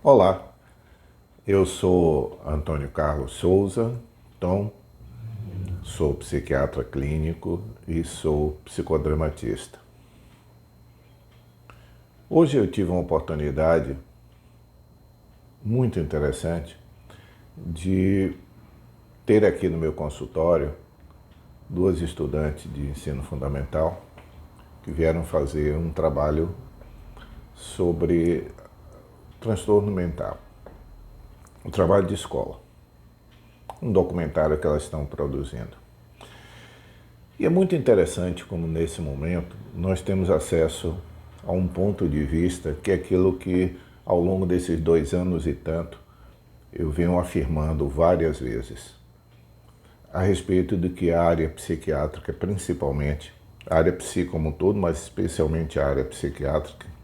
Olá, eu sou Antônio Carlos Souza, sou psiquiatra clínico e sou psicodramatista. Hoje eu tive uma oportunidade muito interessante de ter aqui no meu consultório duas estudantes de ensino fundamental que vieram fazer um trabalho sobre transtorno mental, um trabalho de escola, um documentário que elas estão produzindo. E é muito interessante como nesse momento nós temos acesso a um ponto de vista que é aquilo que ao longo desses 2 anos e tanto eu venho afirmando várias vezes a respeito de que a área psiquiátrica, principalmente a área psi como um todo, mas especialmente a área psiquiátrica,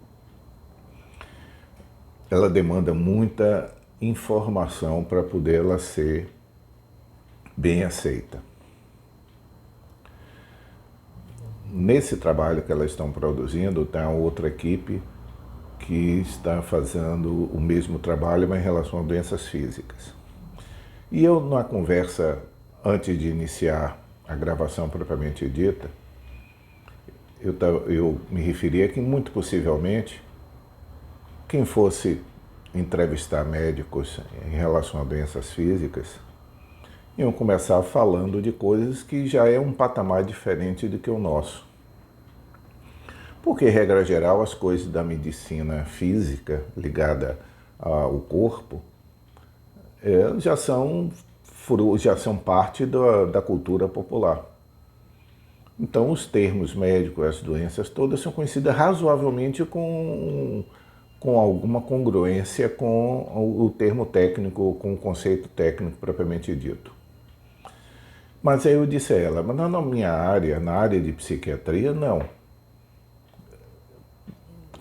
ela demanda muita informação para poder ela ser bem aceita. Nesse trabalho que elas estão produzindo, tem outra equipe que está fazendo o mesmo trabalho, mas em relação a doenças físicas. E eu, na conversa, antes de iniciar a gravação propriamente dita, eu me referia que, muito possivelmente, quem fosse entrevistar médicos em relação a doenças físicas, iam começar falando de coisas que já é um patamar diferente do que o nosso. Porque, regra geral, as coisas da medicina física ligada ao corpo já são parte da cultura popular. Então, os termos médicos, as doenças todas são conhecidas razoavelmente com alguma congruência com o termo técnico, com o conceito técnico propriamente dito. Mas aí eu disse a ela, mas na minha área, na área de psiquiatria, não.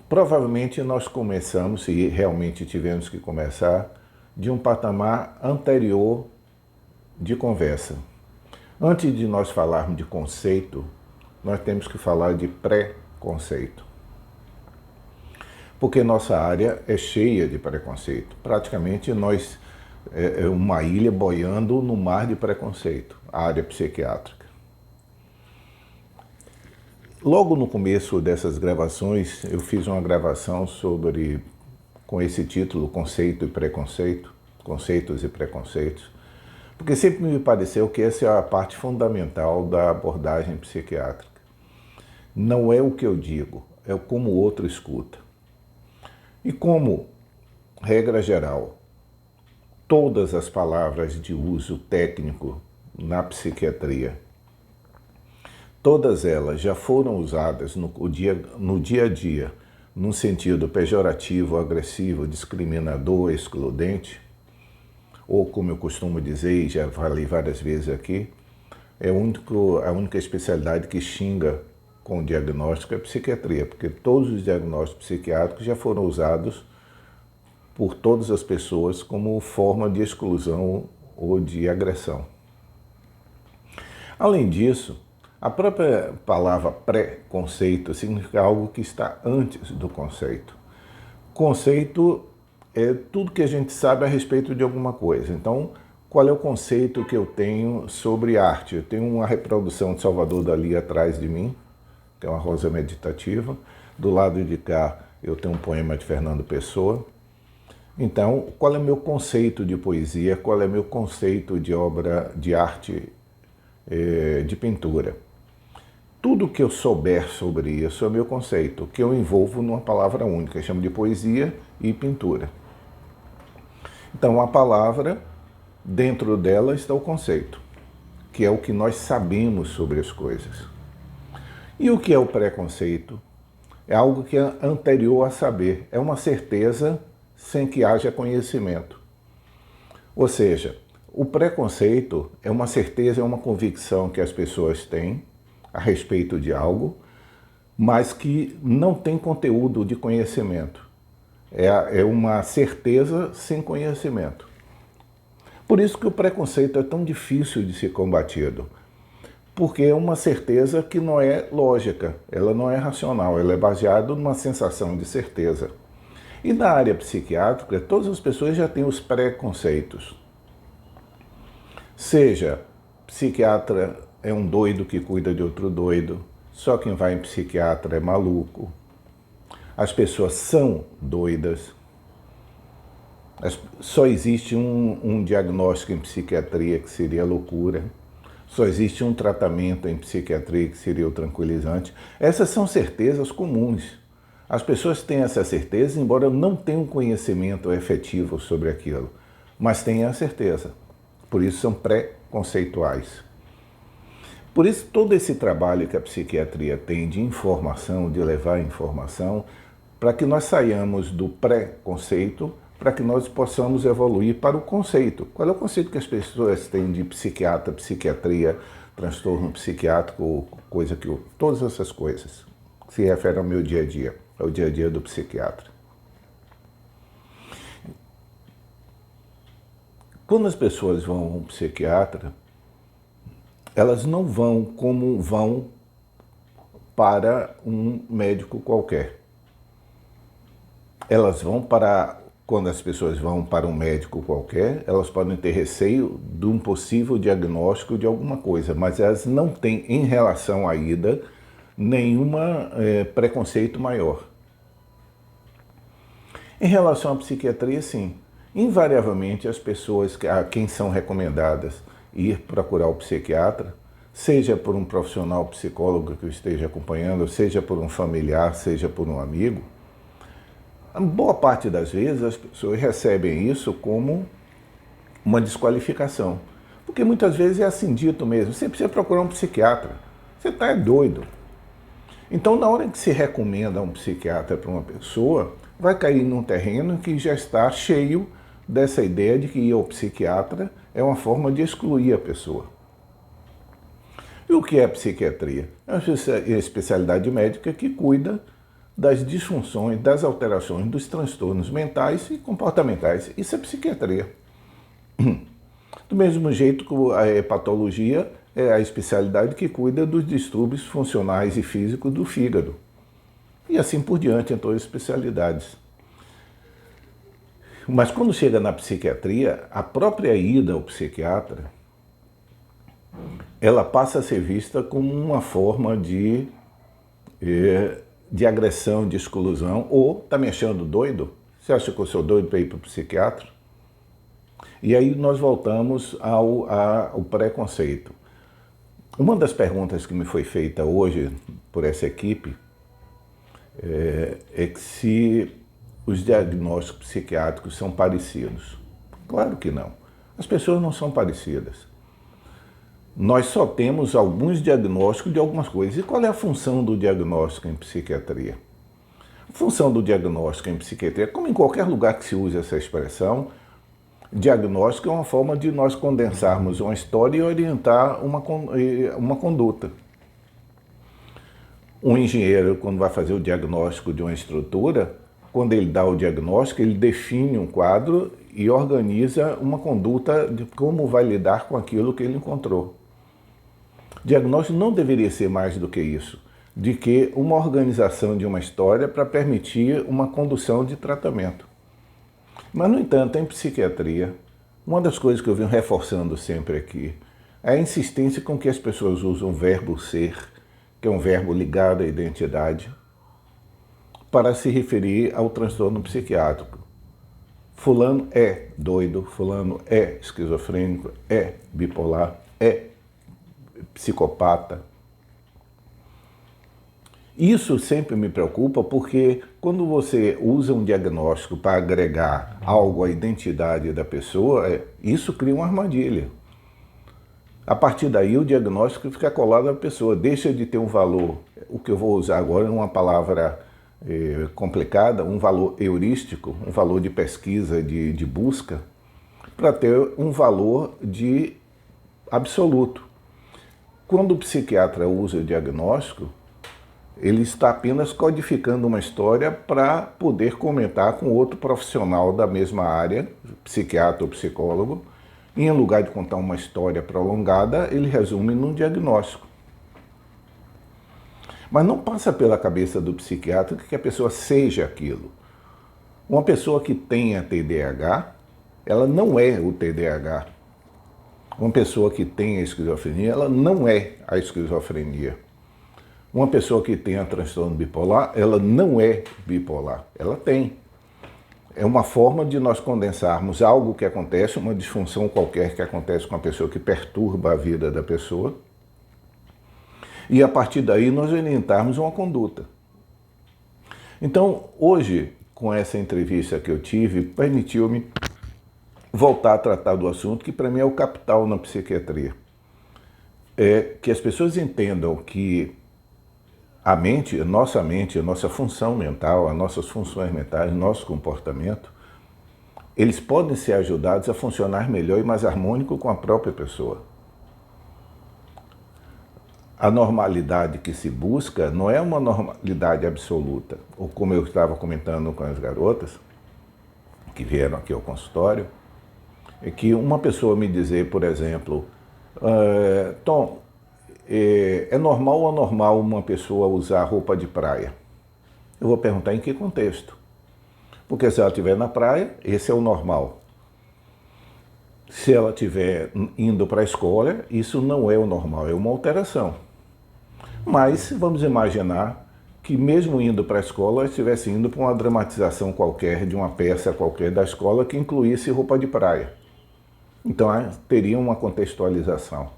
Provavelmente nós começamos, e realmente tivemos que começar, de um patamar anterior de conversa. Antes de nós falarmos de conceito, nós temos que falar de pré-conceito. Porque nossa área é cheia de preconceito. Praticamente nós é uma ilha boiando no mar de preconceito, a área psiquiátrica. Logo no começo dessas gravações, eu fiz uma gravação com esse título, Conceito e Preconceito, Conceitos e Preconceitos, porque sempre me pareceu que essa é a parte fundamental da abordagem psiquiátrica. Não é o que eu digo, é como o outro escuta. E como, regra geral, todas as palavras de uso técnico na psiquiatria, todas elas já foram usadas no dia a dia, num sentido pejorativo, agressivo, discriminador, excludente, ou como eu costumo dizer, e já falei várias vezes aqui, é a única especialidade que xinga com o diagnóstico é a psiquiatria, porque todos os diagnósticos psiquiátricos já foram usados por todas as pessoas como forma de exclusão ou de agressão. Além disso, a própria palavra pré-conceito significa algo que está antes do conceito. Conceito é tudo que a gente sabe a respeito de alguma coisa. Então, qual é o conceito que eu tenho sobre arte? Eu tenho uma reprodução de Salvador Dalí atrás de mim, que é uma rosa meditativa. Do lado de cá, eu tenho um poema de Fernando Pessoa. Então, qual é o meu conceito de poesia? Qual é o meu conceito de obra de arte, de pintura? Tudo que eu souber sobre isso é o meu conceito, que eu envolvo numa palavra única, eu chamo de poesia e pintura. Então, a palavra, dentro dela está o conceito, que é o que nós sabemos sobre as coisas. E o que é o preconceito? É algo que é anterior a saber, é uma certeza sem que haja conhecimento. Ou seja, o preconceito é uma certeza, é uma convicção que as pessoas têm a respeito de algo, mas que não tem conteúdo de conhecimento. É uma certeza sem conhecimento. Por isso que o preconceito é tão difícil de ser combatido, porque é uma certeza que não é lógica, ela não é racional, ela é baseada numa sensação de certeza. E na área psiquiátrica, todas as pessoas já têm os preconceitos. Seja psiquiatra é um doido que cuida de outro doido, só quem vai em psiquiatra é maluco. As pessoas são doidas. Só existe um diagnóstico em psiquiatria que seria loucura. Só existe um tratamento em psiquiatria que seria o tranquilizante. Essas são certezas comuns. As pessoas têm essa certeza, embora não tenham conhecimento efetivo sobre aquilo, mas têm a certeza. Por isso são pré-conceituais. Por isso todo esse trabalho que a psiquiatria tem de informação, de levar informação, para que nós saiamos do pré-conceito, para que nós possamos evoluir para o conceito. Qual é o conceito que as pessoas têm de psiquiatra, psiquiatria, transtorno psiquiátrico, coisa que todas essas coisas se referem ao meu dia a dia, ao dia a dia do psiquiatra. Quando as pessoas vão a um psiquiatra, elas não vão como vão para um médico qualquer. Elas vão para... Quando as pessoas vão para um médico qualquer, elas podem ter receio de um possível diagnóstico de alguma coisa, mas elas não têm, em relação à ida, nenhuma preconceito maior. Em relação à psiquiatria, sim. Invariavelmente, as pessoas a quem são recomendadas ir procurar o psiquiatra, seja por um profissional psicólogo que o esteja acompanhando, seja por um familiar, seja por um amigo, a boa parte das vezes as pessoas recebem isso como uma desqualificação. Porque muitas vezes é assim dito mesmo, você precisa procurar um psiquiatra, você está doido. Então, na hora que se recomenda um psiquiatra para uma pessoa, vai cair num terreno que já está cheio dessa ideia de que ir ao psiquiatra é uma forma de excluir a pessoa. E o que é a psiquiatria? É uma especialidade médica que cuida das disfunções, das alterações, dos transtornos mentais e comportamentais. Isso é psiquiatria. Do mesmo jeito que a hepatologia é a especialidade que cuida dos distúrbios funcionais e físicos do fígado. E assim por diante em todas as especialidades. Mas quando chega na psiquiatria, a própria ida ao psiquiatra, ela passa a ser vista como uma forma de agressão, de exclusão, ou tá me achando doido? Você acha que eu sou doido para ir para o psiquiatra? E aí nós voltamos ao preconceito. Uma das perguntas que me foi feita hoje por essa equipe é que se os diagnósticos psiquiátricos são parecidos. Claro que não. As pessoas não são parecidas. Nós só temos alguns diagnósticos de algumas coisas. E qual é a função do diagnóstico em psiquiatria? A função do diagnóstico em psiquiatria, como em qualquer lugar que se use essa expressão, diagnóstico é uma forma de nós condensarmos uma história e orientar uma conduta. Um engenheiro, quando vai fazer o diagnóstico de uma estrutura, quando ele dá o diagnóstico, ele define um quadro e organiza uma conduta de como vai lidar com aquilo que ele encontrou. Diagnóstico não deveria ser mais do que isso, de que uma organização de uma história para permitir uma condução de tratamento. Mas, no entanto, em psiquiatria, uma das coisas que eu venho reforçando sempre aqui é a insistência com que as pessoas usam o verbo ser, que é um verbo ligado à identidade, para se referir ao transtorno psiquiátrico. Fulano é doido, fulano é esquizofrênico, é bipolar, é psicopata. Isso sempre me preocupa porque quando você usa um diagnóstico para agregar algo à identidade da pessoa, isso cria uma armadilha. A partir daí o diagnóstico fica colado à pessoa, deixa de ter um valor, o que eu vou usar agora é uma palavra complicada, um valor heurístico, um valor de pesquisa, de busca, para ter um valor de absoluto. Quando o psiquiatra usa o diagnóstico, ele está apenas codificando uma história para poder comentar com outro profissional da mesma área, psiquiatra ou psicólogo, e em lugar de contar uma história prolongada, ele resume num diagnóstico. Mas não passa pela cabeça do psiquiatra que a pessoa seja aquilo. Uma pessoa que tenha TDAH, ela não é o TDAH. Uma pessoa que tenha esquizofrenia, ela não é a esquizofrenia. Uma pessoa que tenha transtorno bipolar, ela não é bipolar. Ela tem. É uma forma de nós condensarmos algo que acontece, uma disfunção qualquer que acontece com a pessoa, que perturba a vida da pessoa, e a partir daí nós orientarmos uma conduta. Então, hoje, com essa entrevista que eu tive, permitiu-me voltar a tratar do assunto que para mim é o capital na psiquiatria. É que as pessoas entendam que a mente, a nossa função mental, as nossas funções mentais, nosso comportamento, eles podem ser ajudados a funcionar melhor e mais harmônico com a própria pessoa. A normalidade que se busca não é uma normalidade absoluta. Ou como eu estava comentando com as garotas que vieram aqui ao consultório, é que uma pessoa me dizer, por exemplo, Tom, é normal ou anormal uma pessoa usar roupa de praia? Eu vou perguntar em que contexto. Porque se ela estiver na praia, esse é o normal. Se ela estiver indo para a escola, isso não é o normal, é uma alteração. Mas vamos imaginar que mesmo indo para a escola, ela estivesse indo para uma dramatização qualquer, de uma peça qualquer da escola que incluísse roupa de praia. Então teria uma contextualização.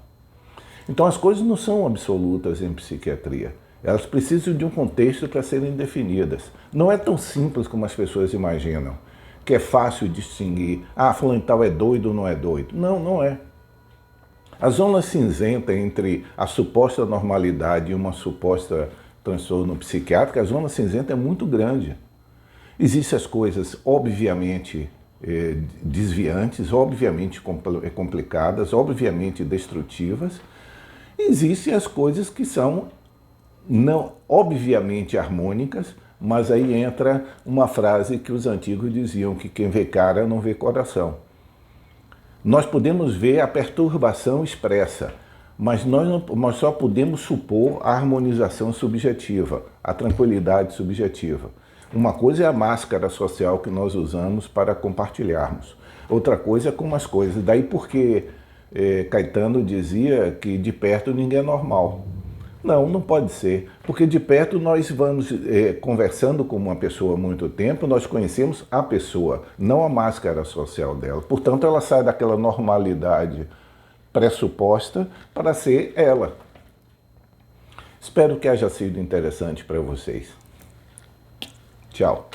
Então as coisas não são absolutas em psiquiatria. Elas precisam de um contexto para serem definidas. Não é tão simples como as pessoas imaginam, que é fácil distinguir, fulano tal é doido ou não é doido. Não, não é. A zona cinzenta entre a suposta normalidade e uma suposta transtorno psiquiátrico, a zona cinzenta é muito grande. Existem as coisas, obviamente, desviantes, obviamente complicadas, obviamente destrutivas. Existem as coisas que são não obviamente harmônicas, mas aí entra uma frase que os antigos diziam, que quem vê cara não vê coração. Nós podemos ver a perturbação expressa, mas nós só podemos supor a harmonização subjetiva, a tranquilidade subjetiva. Uma coisa é a máscara social que nós usamos para compartilharmos. Outra coisa é como as coisas. Daí porque Caetano dizia que de perto ninguém é normal. Não, não pode ser. Porque de perto nós vamos conversando com uma pessoa há muito tempo, nós conhecemos a pessoa, não a máscara social dela. Portanto, ela sai daquela normalidade pressuposta para ser ela. Espero que haja sido interessante para vocês. Tchau.